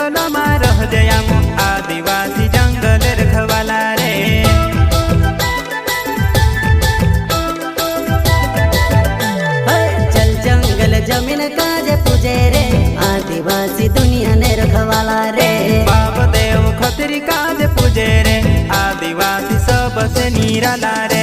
जंगल में रह जयाम आदिवासी जंगल रखवाला रे। चल जंगल जमीन काजे पूजे रे आदिवासी दुनिया ने रखवाला रे। बाप देव खतरी काज पूजे रे आदिवासी सबसे निराला रे।